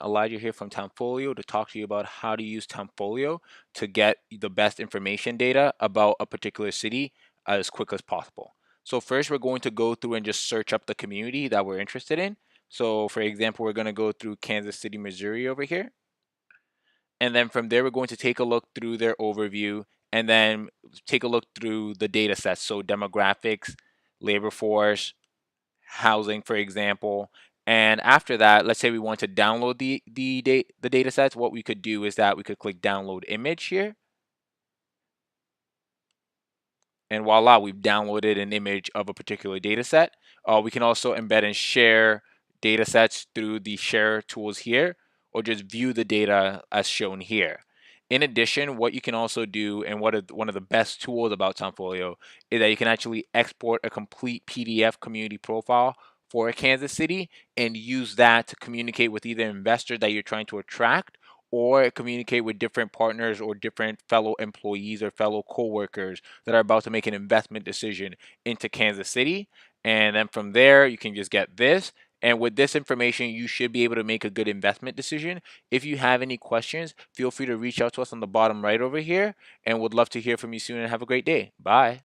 Elijah here from Townfolio to talk to you about how to use Townfolio to get the best information data about a particular city as quick as possible. So first we're going to go through and just search up the community that we're interested in. So for example, we're going to go through Kansas City, Missouri over here. And then from there, we're going to take a look through their overview and then take a look through the data sets. So demographics, labor force, housing, for example. And after that, let's say we want to download the data sets. What we could do is that we could click download image here. And voila, we've downloaded an image of a particular data set. We can also embed and share data sets through the share tools here, or just view the data as shown here. In addition, what you can also do, and one of the best tools about Townfolio, is that you can actually export a complete PDF community profile for Kansas City and use that to communicate with either investors that you're trying to attract, or communicate with different partners or different fellow employees or fellow coworkers that are about to make an investment decision into Kansas City. And then from there, you can just get this. And with this information, you should be able to make a good investment decision. If you have any questions, feel free to reach out to us on the bottom right over here, and would love to hear from you soon and have a great day. Bye.